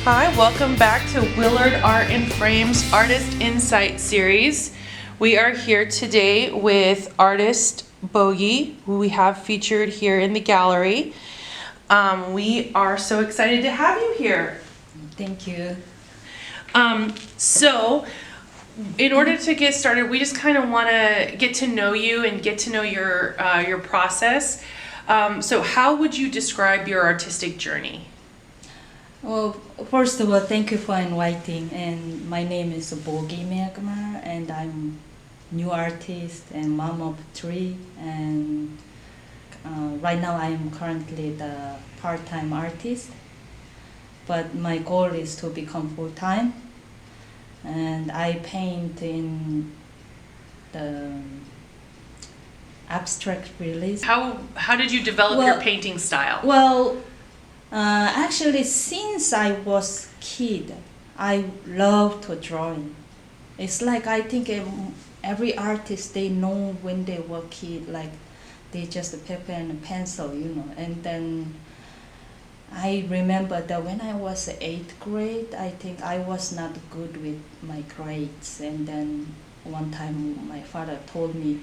Hi, welcome back to Willard Art and Frames Artist Insight Series. We are here today with artist Bogi, who we have featured here in the gallery. We are so excited to have you here. Thank you. So, in order to get started, we just kind of want to get to know you and get to know your process. So, how would you describe your artistic journey? Well, first of all, thank you for inviting. And my name is Bogi, and I'm new artist and mom of three. And right now, I am currently the part-time artist. But my goal is to become full-time. And I paint in the abstract realism. How did you develop your painting style? Well, actually, since I was kid, I love to drawing. It's like I think every artist, they know when they were kid, like they just paper and pencil, And then I remember that when I was 8th grade, I think I was not good with my grades. And then one time my father told me,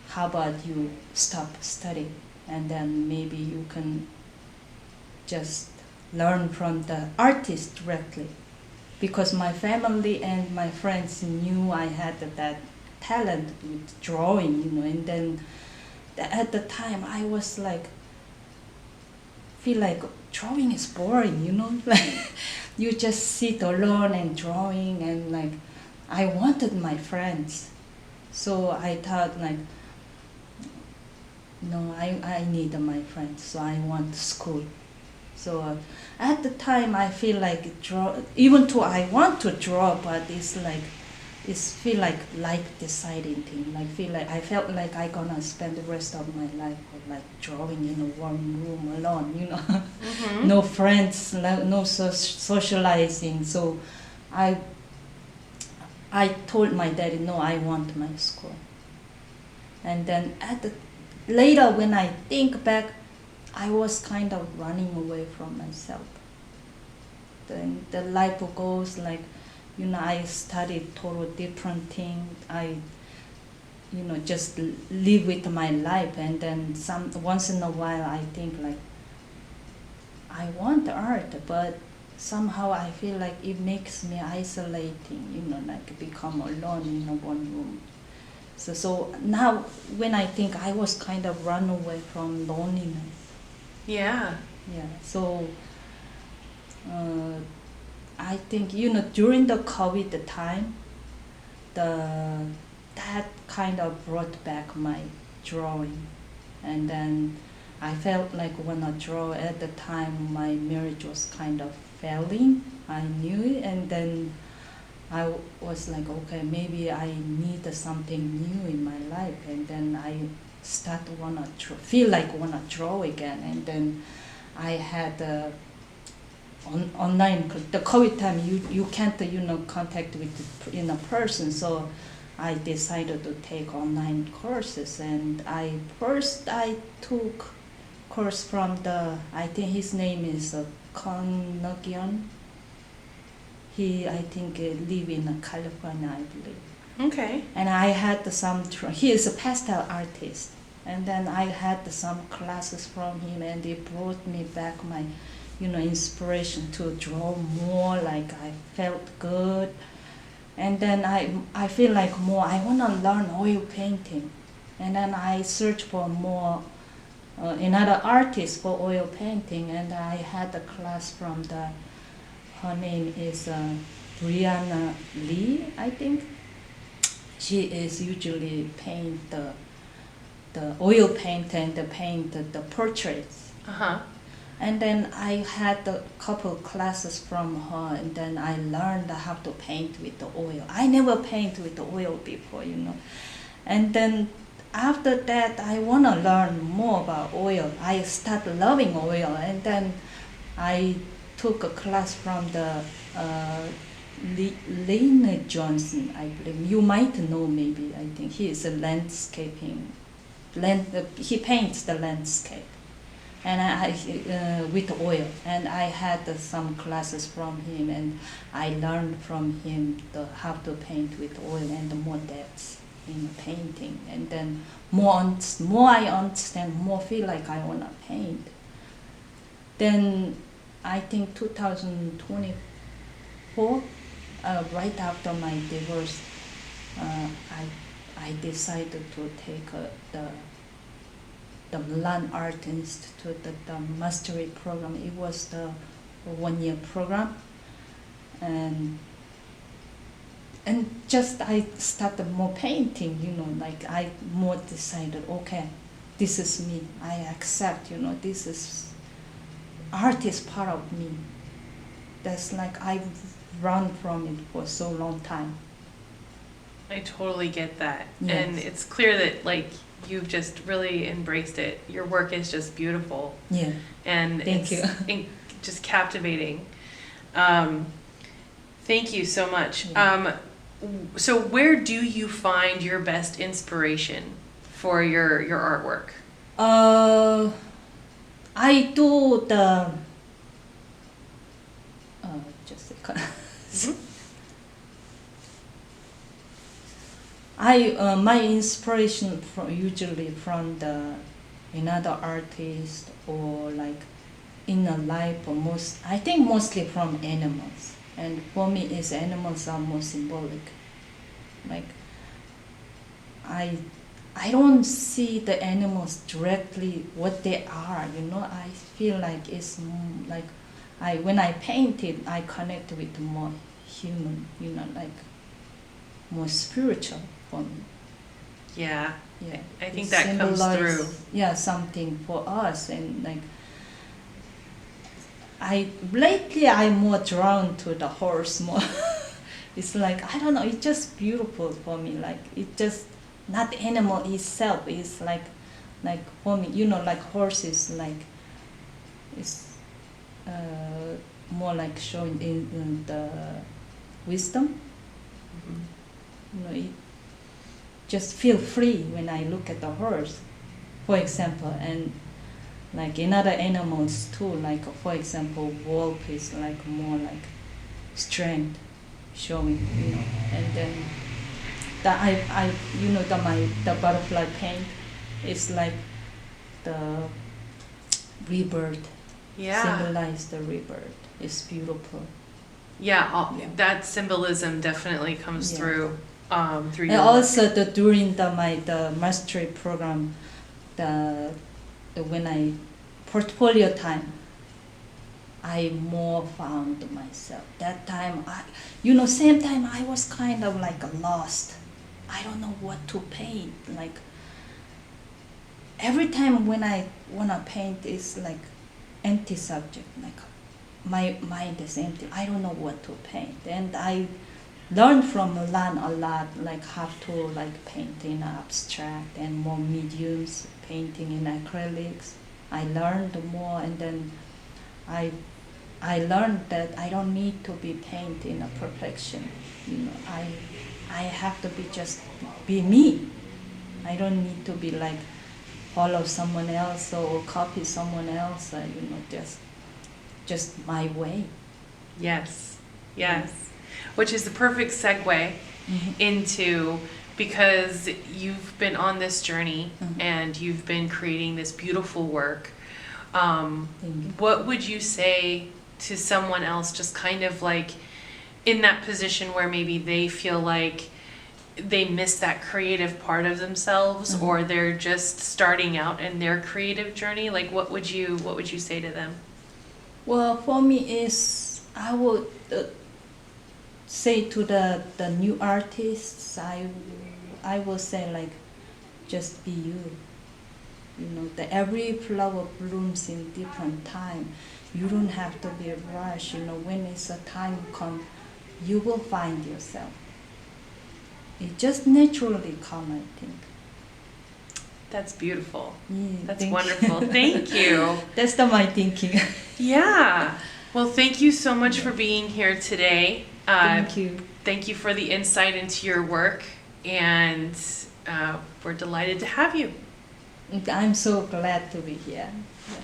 how about you stop studying and then maybe you can just learn from the artist directly, because my family and my friends knew I had that talent with drawing, and then at the time I was like, feel like drawing is boring, like you just sit alone and drawing, and like I wanted my friends, so I thought like, no, I need my friends, so I want school. So at the time, I feel like even though I want to draw, but it's feel like deciding thing. I felt like I gonna spend the rest of my life like drawing in a warm room alone, Mm-hmm. no friends, no socializing. So I told my daddy, no, I want my school. And then later when I think back, I was kind of running away from myself. Then the life goes like, I studied total different thing. I, just live with my life, and then once in a while I think like, I want art, but somehow I feel like it makes me isolating, like become alone in a one room. So now when I think I was kind of run away from loneliness. Yeah. Yeah, so I think, during the COVID time, that kind of brought back my drawing. And then I felt like when I draw at the time, my marriage was kind of failing. I knew it, and then I was like, okay, maybe I need something new in my life. And then I feel like wanna draw again. And then I had online, the COVID time, you can't contact with in a person, so I decided to take online courses. And I took course from I think his name is Konagion. He, I think, live in California, I believe. Okay. And I had he is a pastel artist. And then I had some classes from him, and it brought me back my, inspiration to draw more. Like I felt good. And then I feel like more, I want to learn oil painting. And then I searched for more, another artist for oil painting. And I had a class from her name is Brianna Lee, I think. She is usually paint the oil paint and the portraits. Uh-huh. And then I had a couple classes from her, and then I learned how to paint with the oil. I never paint with the oil before, And then after that, I want to learn more about oil. I started loving oil, and then I took a class from the Lane Johnson, I believe. You might know, maybe. I think he is a landscaping. He paints the landscape. and with oil. And I had some classes from him, and I learned from him how to paint with oil and more depths in painting. And then more I understand, more feel like I wanna paint. Then I think 2024, right after my divorce, I decided to take the Milan Art Institute, the mastery program. It was the 1 year program, and just I started more painting. Like I more decided, okay, this is me. I accept. This is art is part of me. That's like I've run from it for so long time. I totally get that. Yes. And it's clear that like you've just really embraced it. Your work is just beautiful. Yeah. And Thank it's just captivating. Thank you so much. Yeah. So where do you find your best inspiration for your artwork? I do the just a second. My inspiration usually from another artist, or like in a life, or I think mostly from animals. And for me, animals are more symbolic. Like I don't see the animals directly what they are. I feel like it's like when I paint it, I connect with more human. Like more spiritual for me. Yeah. Yeah, I think it that comes symbolize, through. Yeah, something for us. And like lately I'm more drawn to the horse more. It's like, I don't know, it's just beautiful for me. Like it just not the animal itself. It's like for me, like horse is like it's more like showing in the wisdom. It just feel free when I look at the horse, for example. And like in other animals too, like for example, wolf is like more like strength showing, and then the butterfly paint is like the rebirth, Yeah. symbolize the rebirth. It's beautiful. Yeah, Yeah. that symbolism definitely comes Yeah. through And your also during the mastery program, when I portfolio time, I more found myself. That time, same time I was kind of like lost. I don't know what to paint. Like every time when I wanna paint, it's like empty subject. Like my mind is empty. I don't know what to paint, and I learned from Milan a lot, like how to like paint in abstract and more mediums, painting in acrylics. I learned more, and then I learned that I don't need to be paint in a perfection. I have to be me. I don't need to be like follow someone else or copy someone else. Just my way. Yes, yes. Which is the perfect segue into, because you've been on this journey and you've been creating this beautiful work. What would you say to someone else, just kind of like in that position where maybe they feel like they miss that creative part of themselves, or they're just starting out in their creative journey? Like what would you say to them? Well, for me I would say to the new artists, I will say like, just be you. That every flower blooms in different time. You don't have to be rushed. When it's a time come, you will find yourself. It just naturally come, I think. That's beautiful. Yeah, That's wonderful. Thank you. That's my thinking. Yeah. Well, thank you so much for being here today. Thank you. Thank you for the insight into your work, and we're delighted to have you. I'm so glad to be here. Yeah.